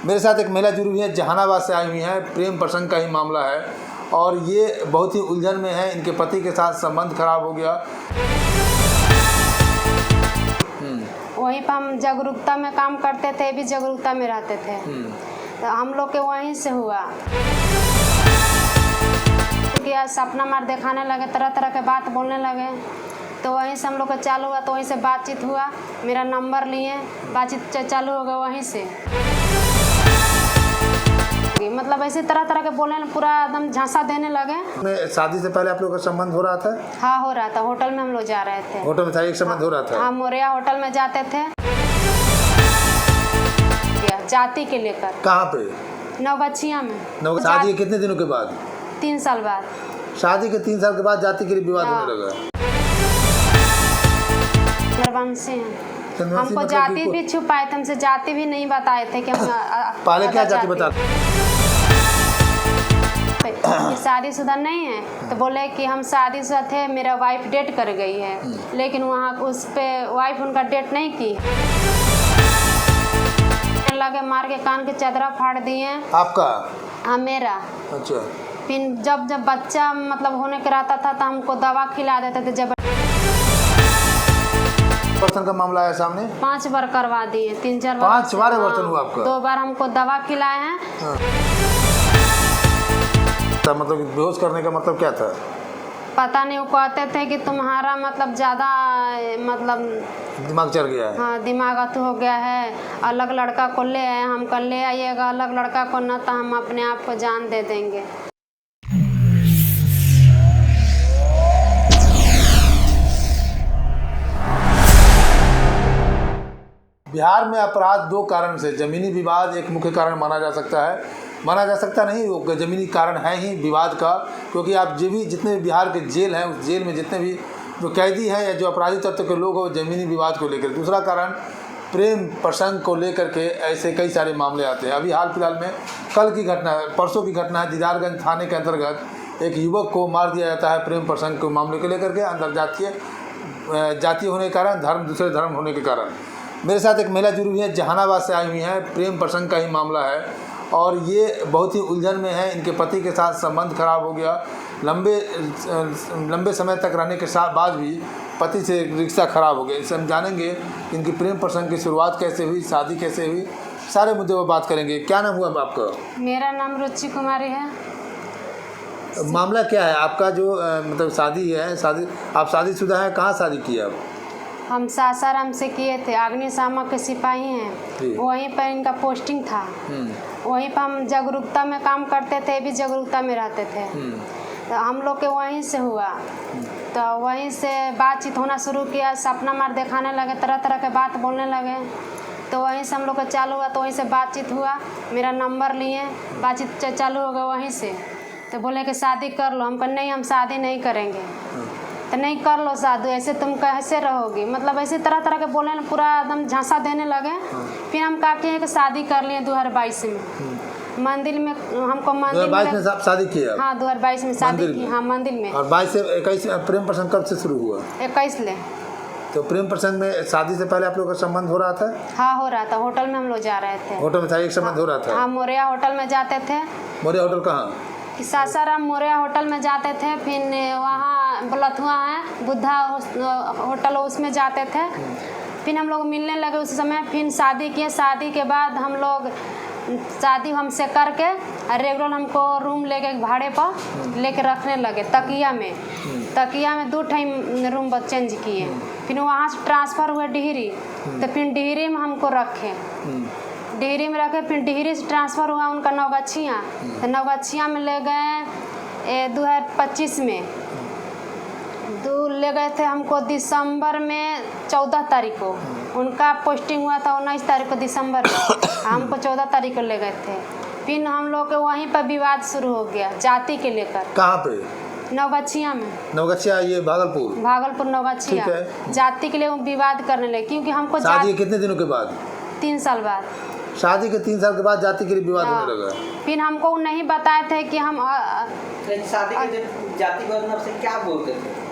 मेरे साथ एक महिला जुड़ी हुई है, जहानाबाद से आई हुई है। प्रेम प्रसंग का ही मामला है और ये बहुत ही उलझन में है। इनके पति के साथ संबंध खराब हो गया। वहीं पर हम जागरूकता में काम करते थे, भी जागरूकता में रहते थे। तो हम लोग के वहीं से हुआ कि सपना मार दिखाने लगे, तरह तरह के बात बोलने लगे। तो वहीं से हम लोग का चालू हुआ, तो वहीं से बातचीत हुआ, मेरा नंबर लिए, बातचीत चालू हो गया वहीं से। मतलब ऐसे तरह तरह के बोलने, पूरा एकदम झांसा देने लगे। शादी से पहले आप लोग का संबंध हो रहा था? हाँ, हो रहा था। होटल में हम लोग जा रहे थे। होटल में था, एक संबंध हो रहा था? हाँ, मोरिया होटल में जाते थे जाति के लेकर। कहाँ पे? नवगछिया में। शादी के कितने दिनों के बाद? 3 साल बाद। शादी के 3 साल के बाद जाति के लिए विवाद होने लगा। से हमको जाति भी छुपाए थे, हमसे जाति भी नहीं बताए थे कि हम पहले क्या जाति बता? शादीशुदा नहीं है, तो बोले कि हम शादीशुदा थे, मेरा वाइफ डेट कर गई है। लेकिन वहाँ उस पे वाइफ उनका डेट नहीं की। लगे मार के कान के चादरा फाड़ दिए। आपका? हाँ, मेरा। अच्छा। फिर जब जब बच्चा मतलब होने के रहता था तो हमको दवा खिला देते थे। जब बर्तन का मामला है सामने 5 बार करवा दिए, 3-4 बार। 5 बार बर्तन हुआ आपका? 2 बार हमको दवा खिलाए हैं। मतलब बेहोश करने का मतलब क्या था? पता नहीं, वो कहते थे कि तुम्हारा मतलब ज़्यादा मतलब दिमाग चल गया है। हाँ, दिमाग अथु हो गया है। अलग लड़का को ले आए, हम कल ले आइएगा अलग लड़का को, न तो हम अपने आप को जान दे देंगे। बिहार में अपराध 2 कारण से, जमीनी विवाद एक मुख्य कारण माना जा सकता है। माना जा सकता नहीं, वो जमीनी कारण है ही विवाद का। क्योंकि आप जितने भी बिहार के जेल हैं, उस जेल में जितने भी जो कैदी हैं या जो अपराधी तत्व के लोग हैं, जमीनी विवाद को लेकर। दूसरा कारण प्रेम प्रसंग को लेकर के ऐसे कई सारे मामले आते हैं। अभी हाल फिलहाल में कल की घटना है, परसों की घटना है, दीदारगंज थाने के अंतर्गत एक युवक को मार दिया जाता है प्रेम प्रसंग के मामले को लेकर के, अंदर जातीय होने के कारण, दूसरे धर्म होने के कारण। मेरे साथ एक महिला जुड़ी हुई है, जहानाबाद से आई हुई है। प्रेम प्रसंग का ही मामला है और ये बहुत ही उलझन में है। इनके पति के साथ संबंध खराब हो गया। लंबे समय तक रहने के बाद भी पति से रिश्ता खराब हो गया। इससे हम जानेंगे इनकी प्रेम प्रसंग की शुरुआत कैसे हुई, शादी कैसे हुई, सारे मुद्दे पर बात करेंगे। क्या नाम हुआ आपका? मेरा नाम रुचि कुमारी है। मामला क्या है आपका? जो मतलब शादी है, आप शादीशुदा हैं? कहाँ शादी की आप? हम सासाराम से किए थे, अग्निशामक के सिपाही हैं। वहीं पर इनका पोस्टिंग था। वहीं पर हम जागरूकता में काम करते थे, भी जागरूकता में रहते थे। तो हम लोग के वहीं से हुआ, तो वहीं से बातचीत होना शुरू किया, सपना मार दिखाने लगे, तरह तरह के बात बोलने लगे। तो वहीं से हम लोग का चालू हुआ, तो वहीं से बातचीत हुआ, मेरा नंबर लिए, बातचीत चालू हो गया वहीं से। तो बोले कि शादी कर लो। हम कहा नहीं, हम शादी नहीं करेंगे। तो नहीं कर लो शादी, ऐसे तुम कैसे रहोगी? मतलब ऐसे तरह तरह के बोलने, पूरा एकदम झांसा देने लगे। फिर हम कहा कि शादी कर लिए 2022 में मंदिर में। हमको मंदिर 2022 में शादी किया? हाँ, 2022 में शादी की। हाँ, मंदिर में। और 22 से 21 प्रेम प्रसंग कब से शुरू हुआ? 21 ले। तो प्रेम प्रसंग में शादी से पहले आप लोग का संबंध हो रहा था? हाँ, हो रहा था। होटल में हम लोग जा रहे थे। होटल में था, एक संबंध हो रहा था? हाँ, मोरिया होटल में जाते थे। मोरिया होटल कहाँ? सासाराम मोरिया होटल में जाते थे। फिर वहाँ बलथुआ है, बुद्धा होटल, उसमें जाते थे। फिर हम लोग मिलने लगे उस समय। फिर शादी किए। शादी के बाद हम लोग शादी हमसे करके रेगुलर हमको रूम लेके भाड़े पर लेके रखने लगे। तकिया में 2 टाइम रूम चेंज किए। फिर वहाँ से ट्रांसफ़र हुए डिहरी। तो फिर डिहरी में हमको रखे, डिहरी में रखे। फिर डिहरी से ट्रांसफ़र हुआ उनका नवगछिया। तो नवगछिया में ले गए 2025 में। ले गए थे हमको दिसंबर में 14 तारीख को। उनका पोस्टिंग हुआ था 19 तारीख को दिसंबर में। हमको 14 तारीख को ले गए थे। फिर हम लोग के वहीं पर विवाद शुरू हो गया जाति के लेकर। कहाँ पे? नवगछिया में। नवगछिया, ये भागलपुर नवगछिया। जाति के लिए विवाद करने लगे, क्योंकि हमको शादी कितने दिनों के बाद? 3 साल बाद। शादी के 3 साल के बाद जाति के लिए विवाद होने लगा। फिर हमको नहीं बताए थे कि हम शादी के दिन जाति को से क्या बोलते थे?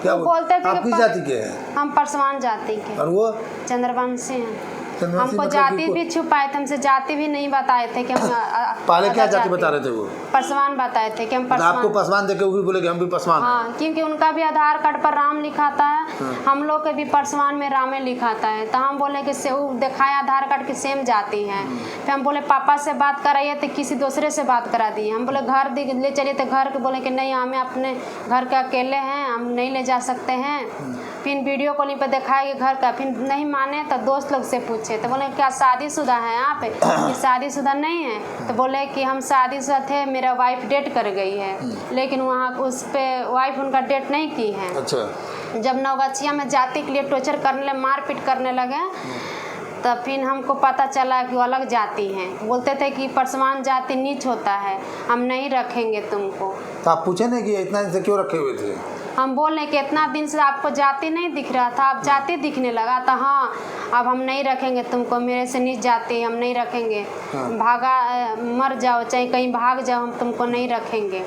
क्या बोलते थे? आप किस जाति के हैं? हम परसवान जाति के। और वो? चंद्रवंशी हैं। हमको जाति भी छुपाए थे, हमसे जाति भी नहीं बताए थे कि हम पहले क्या जाति बता रहे थे वो? पासवान बताए थे कि हम पासवान। आपको पासवान देखे वो भी बोले कि हम भी पासवान हैं। हाँ, क्योंकि उनका भी आधार कार्ड पर राम लिखाता है, हम लोग के भी पासवान में रामे लिखाता है। तो हम बोले कि वो दिखाए आधार कार्ड की सेम जाति है। फिर हम बोले पापा से बात कराइए तो किसी दूसरे से बात करा दिए। हम बोले घर ले चलिए तो घर के बोले कि नहीं, हमें अपने घर के अकेले हैं, हम नहीं ले जा सकते हैं। फिर वीडियो कॉलिंग पे दिखाएंगे घर का, फिर नहीं माने तो दोस्त लोग से पूछे तो बोले क्या शादीशुदा हैं आप? कि शादीशुदा नहीं है। तो बोले कि हम शादीशुदा थे, मेरा वाइफ डेट कर गई है, लेकिन वहाँ उस पर वाइफ उनका डेट नहीं की है। अच्छा। जब नवगछिया में जाति के लिए टॉर्चर करने लगे, मारपीट करने लगे, तब फिर हमको पता चला कि वो अलग जाति हैं। बोलते थे कि पासवान जाति नीच होता है, हम नहीं रखेंगे तुमको। तो आप पूछे नहीं कि इतना दिन से क्यों रखे हुए थे? हम बोले कि इतना दिन से आपको जाति नहीं दिख रहा था, अब जाति दिखने लगा। तो हाँ, अब हम नहीं रखेंगे तुमको, मेरे से नीच जाति हम नहीं रखेंगे। भागा मर जाओ चाहे कहीं भाग जाओ, हम तुमको नहीं रखेंगे।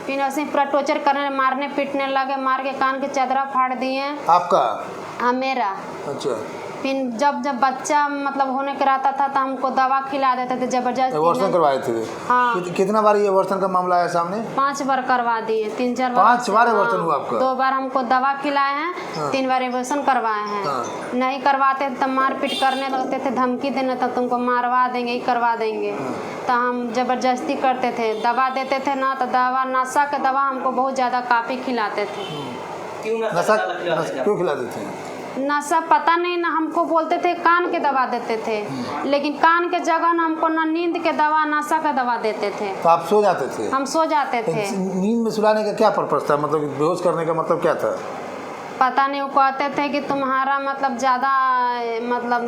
फिर ऐसे पूरा टॉर्चर करने, मारने पीटने लगे, मार के कान के चादरा फाड़ दिए। आपका? हाँ, मेरा। अच्छा। फिर जब बच्चा मतलब होने के रहता था तो हमको दवा खिला देते थे जबरदस्ती। एबॉर्शन करवाए थे? हाँ। कितना बार ये एबॉर्शन का मामला आया सामने? 5 बार करवा दिए, 3-4 बार। 5 बार एबॉर्शन हुआ आपका? 2 बार हमको दवा खिलाए हैं, 3 बार एबॉर्शन करवाए हैं। नहीं करवाते तब मारपीट करने लगते थे, धमकी देने तब तुमको मारवा देंगे, ही करवा देंगे। तो हम जबरदस्ती करते थे, दवा देते थे ना, तो दवा नशा के दवा हमको बहुत ज़्यादा काफ़ी खिलाते थे। नशा क्यों खिलाते थे? नशा पता नहीं ना, हमको बोलते थे कान के दवा देते थे, लेकिन कान के जगह ना हमको ना नींद के दवा, नशा का दवा देते थे। तो आप सो जाते थे? हम सो जाते थे। नींद में सुलाने का क्या पर्पस था, मतलब बेहोश करने का मतलब क्या था? पता नहीं, वो कहते थे कि तुम्हारा मतलब ज़्यादा मतलब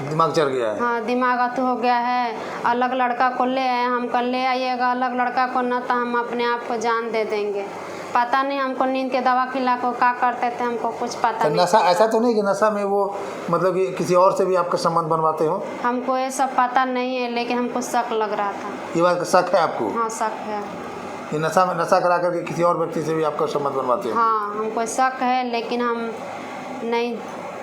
दिमाग चढ़ गया है। हाँ, दिमाग अथु हो गया है, अलग लड़का को ले आए, हमको ले आइएगा अलग लड़का को, ना तो हम अपने आप को जान दे देंगे। पता नहीं, हमको नींद के दवा खिला को क्या करते थे, हमको कुछ पता नहीं। नशा ऐसा तो नहीं कि नशा में वो मतलब कि किसी और से भी आपका संबंध बनवाते हो? हमको ये सब पता नहीं है, लेकिन हमको शक लग रहा था। ये बात का शक है आपको? हाँ, शक है। ये नशा करा करके किसी और व्यक्ति से भी आपका संबंध बनवाते हो? हाँ, हमको शक है, लेकिन हम नहीं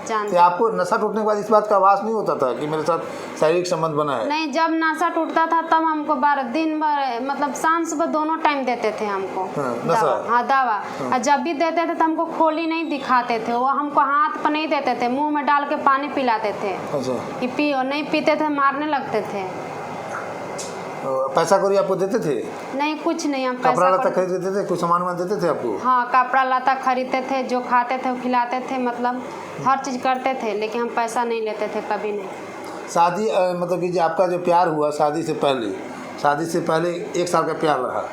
जानते। आपको नशा टूटने के बाद इस बात का आभास नहीं होता था कि मेरे साथ शारीरिक संबंध बना है? नहीं, जब नशा टूटता था तब हमको दिन भर मतलब शाम सुबह दोनों टाइम देते थे हमको। नशा? हाँ, दवा। और जब भी देते थे तो हमको खोली नहीं दिखाते थे, वो हमको हाथ पर नहीं देते थे, मुंह में डाल के पानी पिलाते थे। अच्छा। कि पियो, नहीं पीते थे मारने लगते थे। पैसा कौड़ी आपको देते थे? नहीं, कुछ नहीं। हम कपड़ा लता खरीद देते थे, कुछ सामान वामान देते थे आपको? हाँ, कपड़ा लता खरीदते थे, जो खाते थे वो खिलाते थे, मतलब हर चीज़ करते थे, लेकिन हम पैसा नहीं लेते थे कभी नहीं। शादी मतलब कि आपका जो प्यार हुआ शादी से पहले 1 साल का प्यार रहा?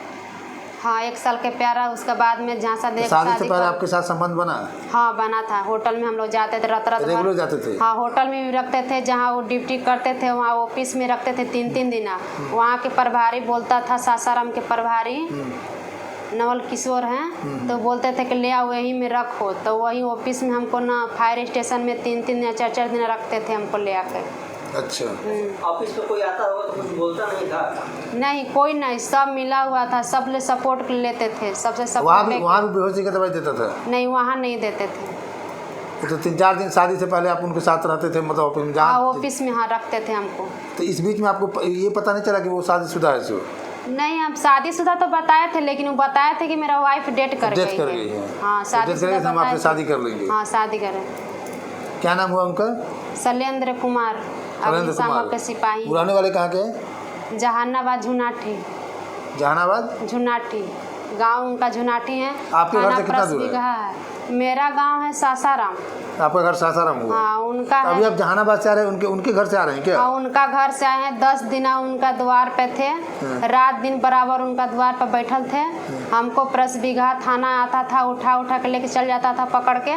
हाँ, 1 साल के प्यार रहा, उसके बाद में झांसा दे। शादी से पहले आपके साथ संबंध बना? हाँ, बना था। होटल में हम लोग जाते थे, रात रेगुलर जाते थे? हाँ, होटल में भी रखते थे, जहाँ वो ड्यूटी करते थे वहाँ ऑफिस में रखते थे 3-3 दिन। वहाँ के प्रभारी बोलता था, सासाराम के प्रभारी नवल किशोर हैं, तो बोलते थे कि ले आओ यहीं में रखो। तो वही ऑफिस में हमको ना फायर स्टेशन में 3-3 या 4-4 दिन रखते थे हमको ले आकर। अच्छा। ऑफिस पे कोई आता होगा तो कुछ बोलता नहीं था? नहीं, कोई नहीं, सब मिला हुआ था, सब ले सपोर्ट लेते थे, सबसे सपोर्ट। वहाँ भी बेहोशी का दवाई देता था? नहीं, वहाँ नहीं देते थे। तो 3-4 दिन शादी से पहले आप उनके साथ रहते थे, मतलब ऑफिस में? हाँ, ऑफिस में हाँ रखते थे हमको। तो इस बीच में आपको ये पता नहीं चला कि वो शादीशुदा है? सो नहीं, हम शादीशुदा तो बताए थे, लेकिन वो बताए थे कि मेरा वाइफ डेट कर गई है। हाँ, शादीशुदा हम आपसे शादी कर लेंगे। हाँ, शादी करें। क्या नाम हुआ उनका? शैलेंद्र कुमार, अग्निशामक के सिपाही। रहने वाले कहाँ के? जहानाबाद झुनाठी। जहानाबाद झुनाठी गांव उनका झुनाठी है। आपके घर से कितना दूर है? मेरा गांव है सासाराम। आपका घर सासाराम हुआ? हाँ, उनका अभी आप जहानाबाद से आ रहे हैं, उनके घर से आ रहे हैं क्या? हाँ, उनका घर से आए हैं। 10 दिन उनका द्वार पे थे, रात दिन बराबर उनका द्वार पर बैठल थे। हमको प्रसबिघा थाना आता था, उठा के लेके चल जाता था, पकड़ के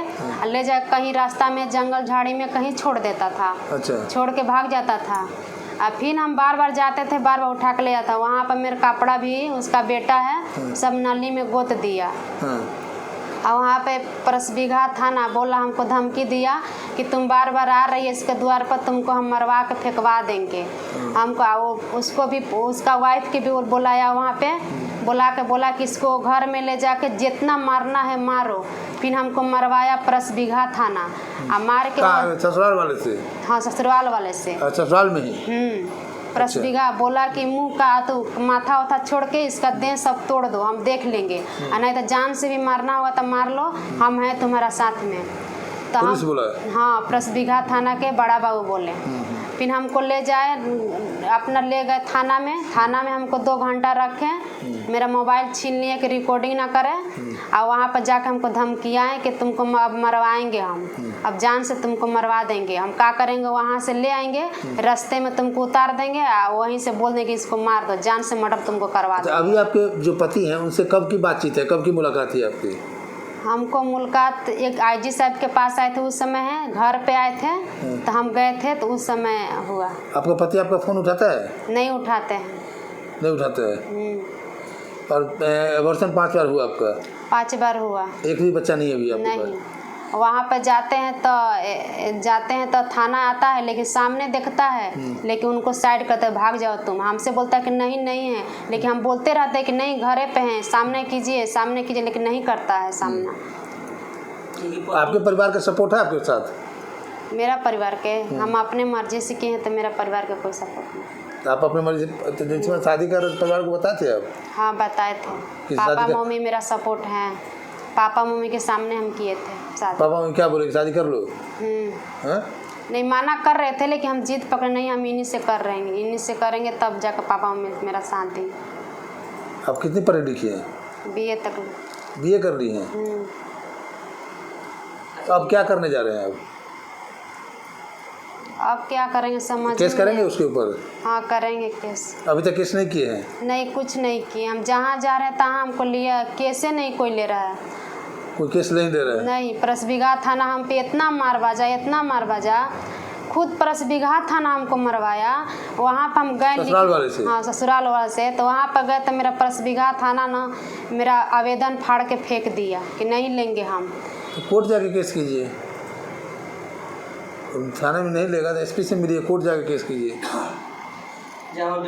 ले जा कहीं रास्ता में जंगल झाड़ी में कहीं छोड़ देता था। अच्छा। छोड़ के भाग जाता था। और फिर हम बार जाते थे, बार उठा के ले आता। वहाँ पर मेरा कपड़ा भी, उसका बेटा है, सब नली में गोत दिया। और वहाँ पे परसबिघा थाना बोला, हमको धमकी दिया कि तुम बार बार आ रही है इसके द्वार पर, तुमको हम मरवा के फेंकवा देंगे। हमको वो उसको भी, उसका वाइफ के भी बुलाया वहाँ पे, बुला के बोला कि इसको घर में ले जाके जितना मारना है मारो। फिर हमको मरवाया परसबिघा थाना, और मार के ससुराल वाले से? हाँ, ससुराल वाले से। ससुराल में ही? परसबिघा बोला कि मुंह का तो माथा वाथा छोड़ के इसका देह सब तोड़ दो, हम देख लेंगे, और नहीं तो जान से भी मारना होगा तो मार लो, हम हैं तुम्हारा साथ में। तो पुलिस बोला? हाँ, परसबिघा थाना के बड़ा बाबू बोले। फिर हमको ले जाए, अपना ले गए थाना में हमको 2 घंटा रखे, मेरा मोबाइल छीन लिए कि रिकॉर्डिंग ना करे, और वहाँ पर जाकर हमको धमकियाँ कि तुमको मरवाएंगे हम, अब जान से तुमको मरवा देंगे। हम क्या करेंगे, वहाँ से ले आएंगे, रास्ते में तुमको उतार देंगे, और वहीं से बोल देंगे इसको मार दो, जान से मर्डर तुमको करवा देंगे। अभी आपके जो पति हैं उनसे कब की बातचीत है, कब की मुलाकात है आपकी? हमको मुलाकात एक आईजी साहब के पास आए थे, उस समय है घर पे आए थे, तो हम गए थे, तो उस समय हुआ। आपका पति आपका फ़ोन उठाता है? नहीं उठाते हैं। नहीं उठाते हैं? और एबॉर्शन 5 बार हुआ आपका? 5 बार हुआ। एक भी बच्चा नहीं है अभी आपके पास? नहीं, वहाँ पर जाते हैं तो थाना आता है, लेकिन सामने देखता है, लेकिन उनको साइड करते भाग जाओ तुम। हमसे बोलता है कि नहीं है, लेकिन हम बोलते रहते हैं कि नहीं घरे पे हैं, सामने कीजिए, लेकिन नहीं करता है सामना। आपके परिवार का सपोर्ट है आपके साथ? मेरा परिवार के, हम अपने मर्जी से किए हैं, तो मेरा परिवार का कोई सपोर्ट नहीं। आप अपने मर्जी तो जिसमें शादी कर परिवार को बताते हैं आप? हाँ, बताए थे। पापा मम्मी मेरा सपोर्ट है, पापा मम्मी के सामने हम किए थे शादी। पापा मम्मी क्या बोले, शादी कर लो? नहीं, माना कर रहे थे, लेकिन हम जिद पकड़े, नहीं हम इन्हीं से कर रहेंगे, इन्हीं से करेंगे, तब जाकर पापा मम्मी मेरा साथ दी। आप कितनी पढ़ी लिखी हैं? BA तक। BA कर ली हैं? तो अब क्या करने जा रहे हैं आप? अब क्या करेंगे समझ? केस करेंगे उसके ऊपर? हाँ, करेंगे केस। अभी तक केस नहीं किए हैं? नहीं, कुछ नहीं किए। हम जहाँ जा रहे हैं तहाँ हमको लिया, केसे नहीं कोई ले रहा है। कोई केस नहीं दे रहा है? नहीं, परसबिघा थाना हम पे इतना मार बाजा, खुद परसबिघा थाना हमको मरवाया। वहाँ पर हम गए ससुराल वाले से? हाँ, ससुराल वाले से। तो वहाँ पर गए तो मेरा परसबिघा थाना ना मेरा आवेदन फाड़ के फेंक दिया कि नहीं लेंगे हम। तो कोर्ट जाके केस कीजिए, थाने में नहीं लेगा तो SP से मिलिए, कोर्ट जाके केस कीजिए।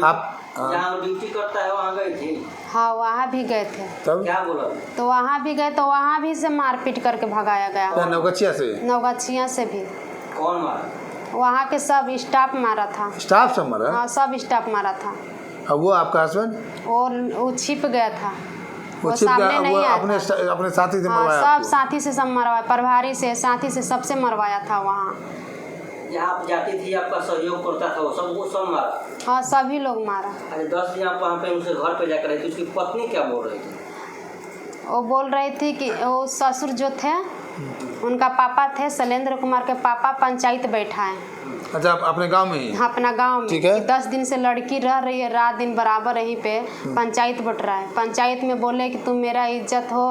आप जहाँ ड्यूटी करता है वहाँ गए थे? हाँ, वहाँ भी गए थे। तब क्या बोला? तो वहाँ भी गए, तो वहाँ भी से मारपीट करके भगाया गया। नवगछिया से? नवगछिया से भी। कौन मारा? वहाँ के सब स्टाफ मारा था। स्टाफ सब मारा? हाँ, सब स्टाफ मारा था। अब वो आपका हस्बैंड? वो छिप गया था, वो छिप सामने गया, नहीं वो आया अपने साथी से मरवाया? सब आपको? साथी से सब मरवाया, प्रभारी से, साथी से, सबसे मरवाया था। वहाँ जहाँ आप जाती थी, आपका सहयोग करता था, वो सब मारा? हाँ, सभी लोग मारा। अच्छा, 10 दिन आप वहाँ पे उनसे घर पे जाकर रही थी, उसकी पत्नी क्या बोल रही थी? वो बोल रही थी कि वो ससुर जो थे, उनका पापा थे, शैलेंद्र कुमार के पापा पंचायत बैठा है। अच्छा, आप अपने गांव में ही? हाँ, अपना गांव में। ठीक है। 10 दिन से लड़की रह रही है, रात दिन बराबर यहीं पे पंचायत बट रहा है। पंचायत में बोले कि तुम मेरा इज्जत हो,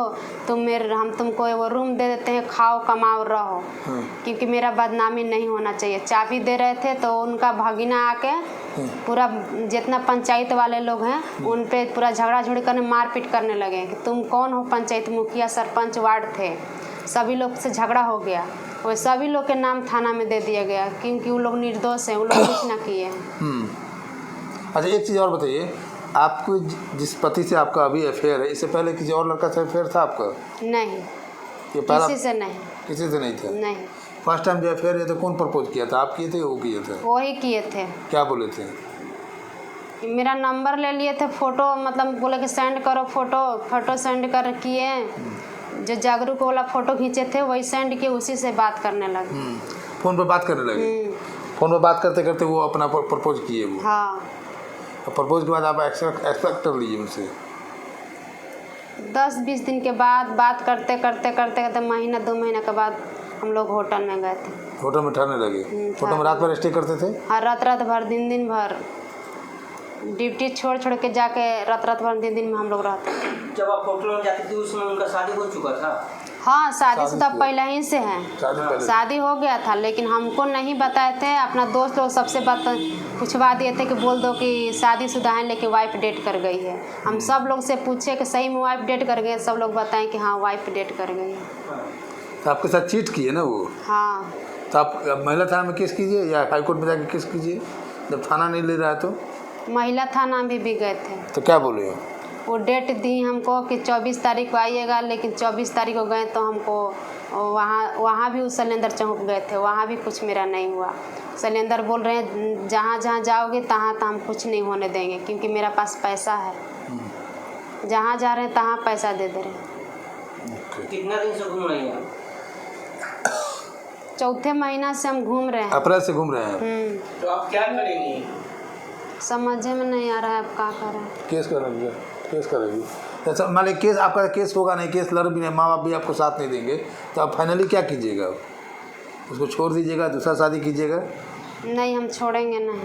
हम तुमको वो रूम दे देते हैं, खाओ कमाओ रहो, क्योंकि मेरा बदनामी नहीं होना चाहिए। चाबी दे रहे थे, तो उनका भगीना आके पूरा जितना पंचायत वाले लोग हैं उन पे पूरा झगड़ा झगड़ी करने, मारपीट करने लगे कि तुम कौन हो? पंचायत मुखिया, सरपंच, वार्ड थे, सभी लोग से झगड़ा हो गया। वो सभी लोग के नाम थाना में दे दिया गया, क्योंकि वो लोग निर्दोष हैं, वो लोग कुछ ना किए हैं। अच्छा, एक चीज़ और बताइए, आपको जिस पति से आपका अभी अफेयर है, इससे पहले किसी और लड़का से अफेयर था आपका? नहीं, ये पहला? किसी से नहीं। किसी से नहीं था? नहीं। फर्स्ट टाइम जो अफेयर है तो कौन प्रपोज किया था, आप किए थे वो किए थे? वही किए थे। क्या बोले थे? मेरा नंबर ले लिए थे, फोटो मतलब बोले कि सेंड करो फोटो सेंड कर किए, जो जागरूक वाला फोटो खींचे थे वही सेंड किए, उसी से बात करने लगे। फ़ोन पर बात करने लगे? फ़ोन पर बात करते करते वो अपना प्रपोज किए वो? हाँ। प्रपोज के बाद आप एक्सपेक्ट कर लीजिए उनसे? 10-20 दिन के बाद बात करते महीना 2 महीना के बाद हम लोग होटल में गए थे। होटल में ठहरने लगे? होटल में रात भर स्टे करते थे? हाँ, रात भर, दिन भर ड्यूटी छोड़ के जाके रात भर दिन में हम लोग रहते थे। जब आप होटल में जाती थी उस समय उनका शादी हो चुका था? हाँ, शादीशुदा शादी पहले ही से है। शादी पहले शादी हो गया था, लेकिन हमको नहीं बताए थे। अपना दोस्त लोग सबसे पूछवा दिए थे कि बोल दो कि शादीशुदा है लेकिन वाइफ डेट कर गई है। हम सब लोग से पूछे कि सही में वाइफ डेट कर गई, सब लोग बताएं कि हाँ वाइफ डेट कर गई है। तो आपके साथ चीट किए ना वो? हाँ। तो आप महिला थाना में केस कीजिए या हाईकोर्ट में जाके केस कीजिए, जब थाना नहीं ले रहा है तो। महिला थाना भी गए थे। तो क्या बोले हो? वो डेट दी हमको कि 24 तारीख को आइएगा, लेकिन 24 तारीख को गए तो हमको वहाँ भी उस सिलेंडर चौक गए थे, वहाँ भी कुछ मेरा नहीं हुआ। सिलेंडर बोल रहे हैं जहाँ जहाँ जाओगे तहाँ हम कुछ नहीं होने देंगे, क्योंकि मेरा पास पैसा है। जहाँ जा रहे हैं तहाँ पैसा दे दे रहे हैं। कितना दिन से घूम रही हैं? चौथे महीना से हम घूम रहे हैं। अप्रैल से घूम रहे हैं। तो आप क्या करेंगी? समझ में नहीं आ रहा है अब क्या करें। केस करेंगे, केस करेंगी। जैसा मान लीजिए केस आपका केस होगा नहीं, केस लड़ भी नहीं, माँ बाप भी आपको साथ नहीं देंगे, तो आप फाइनली क्या कीजिएगा? उसको छोड़ दीजिएगा, दूसरा शादी कीजिएगा? नहीं, हम छोड़ेंगे नहीं।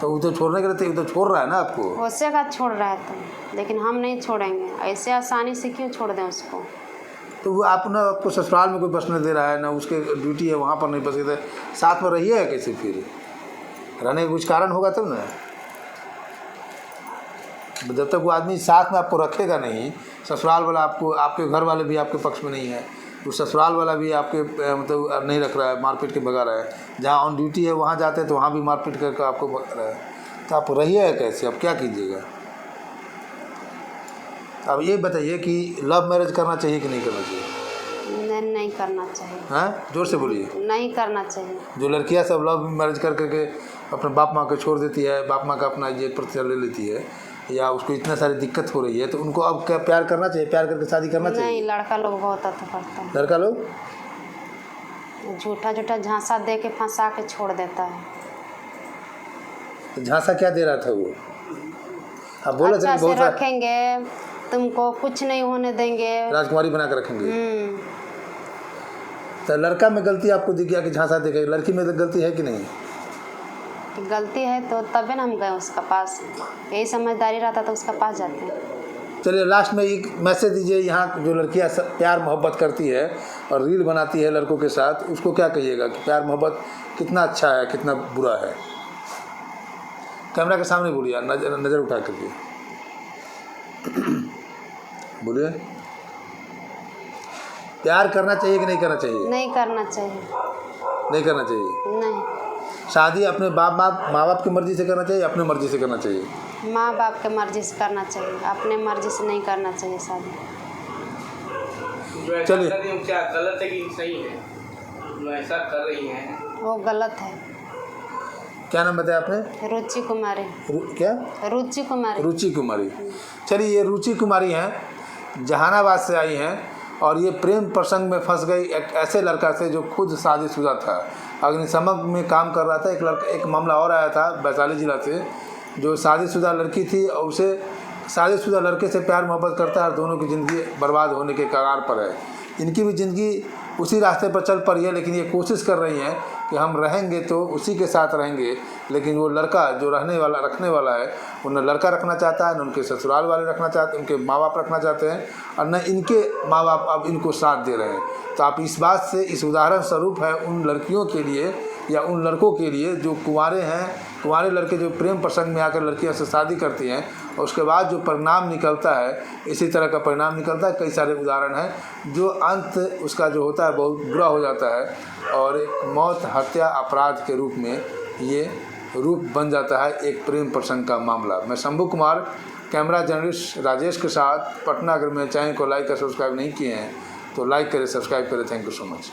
तो वो तो छोड़ने के लिए तो छोड़ रहा है ना आपको। उससे का छोड़ रहा है तो, लेकिन हम नहीं छोड़ेंगे। ऐसे आसानी से क्यों छोड़ दें उसको? तो वो आप ना आपको ससुराल में कोई बसने दे रहा है ना, उसके ड्यूटी है वहाँ पर नहीं बसे, साथ में रहिए कैसे? फिर रहने का कुछ कारण होगा तब ना। जब तक वो आदमी साथ में आपको रखेगा नहीं, ससुराल वाला आपको, आपके घर वाले भी आपके पक्ष में नहीं है, तो ससुराल वाला भी आपके मतलब नहीं रख रहा है, मारपीट के भगा रहा है। जहाँ ऑन ड्यूटी है वहाँ जाते हैं तो वहाँ भी मारपीट करके आपको भगा रहा है, तो आप रहिए कैसे? अब क्या कीजिएगा? अब ये बताइए कि लव मैरिज करना चाहिए कि नहीं करना चाहिए? नहीं करना चाहिए। हाँ, जोर से बोलिए। नहीं करना चाहिए। जो लड़कियां सब लव मैरिज कर करके अपने बाप माँ को छोड़ देती है, बाप माँ का अपना ये प्रतिशत ले लेती है, या उसको इतने सारी दिक्कत हो रही है, तो उनको अब क्या प्यार करना चाहिए? प्यार करके शादी करना चाहिए? नहीं, लड़का लोग बहुत अत करता है। लड़का लोग झूठा झूठा झांसा दे के फंसा के छोड़ देता है। तो झांसा क्या दे रहा था वो? आप बोला अच्छा से बहुत रखेंगे, तुमको कुछ नहीं होने देंगे, राजकुमारी बना कर रखेंगे। तो लड़का में गलती आपको दिख गया कि झांसा देखे, लड़की में गलती है कि नहीं? गलती है तो तभी ना हम गए उसका पास। यही समझदारी रहता तो उसका पास जाते हैं। चलिए लास्ट में एक मैसेज दीजिए, यहाँ जो लड़कियाँ प्यार मोहब्बत करती है और रील बनाती है लड़कों के साथ, उसको क्या कहिएगा कि प्यार मोहब्बत कितना अच्छा है कितना बुरा है? कैमरा के सामने बोलिए, नज़र उठा करके बोलिए। प्यार करना चाहिए कि नहीं करना चाहिए? नहीं करना चाहिए। नहीं करना चाहिए। नहीं। शादी अपने माँ बाप की मर्ज़ी से करना चाहिए, अपने मर्ज़ी से करना चाहिए? माँ बाप के मर्ज़ी से करना चाहिए, अपने मर्ज़ी से नहीं करना चाहिए शादी। चलिए, क्या गलत है कि सही है? जो ऐसा कर रही हैं वो गलत है। क्या नाम बताया आपने? रुचि कुमारी। क्या? रुचि कुमारी। रुचि कुमारी। चलिए, ये रुचि कुमारी हैं, जहानाबाद से आई हैं, और ये प्रेम प्रसंग में फंस गई एक ऐसे लड़का से जो खुद शादीशुदा था, अग्निशमन में काम कर रहा था। एक मामला और आया था वैशाली जिला से, जो शादीशुदा लड़की थी और उसे शादीशुदा लड़के से प्यार मोहब्बत करता है, और दोनों की ज़िंदगी बर्बाद होने के कगार पर है। इनकी भी ज़िंदगी उसी रास्ते पर चल पड़ी है, लेकिन ये कोशिश कर रही हैं कि हम रहेंगे तो उसी के साथ रहेंगे, लेकिन वो लड़का जो रखने वाला है, वो न लड़का रखना चाहता है, न उनके ससुराल वाले रखना चाहते, उनके माँ बाप रखना चाहते हैं, और न इनके माँ बाप अब इनको साथ दे रहे हैं। तो आप इस बात से, इस उदाहरण स्वरूप है उन लड़कियों के लिए या उन लड़कों के लिए जो कुंवारे हैं, कुंवारे लड़के जो प्रेम प्रसंग में आकर लड़कियों से शादी करती हैं, और उसके बाद जो परिणाम निकलता है, इसी तरह का परिणाम निकलता है। कई सारे उदाहरण हैं जो अंत उसका जो होता है बहुत बुरा हो जाता है, और एक मौत, हत्या, अपराध के रूप में ये रूप बन जाता है एक प्रेम प्रसंग का मामला। मैं शंभू कुमार, कैमरा जर्नलिस्ट राजेश के साथ, पटना। अगर मेरे चैनल को लाइक और सब्सक्राइब नहीं किए हैं तो लाइक करें, सब्सक्राइब करें। Thank you so much.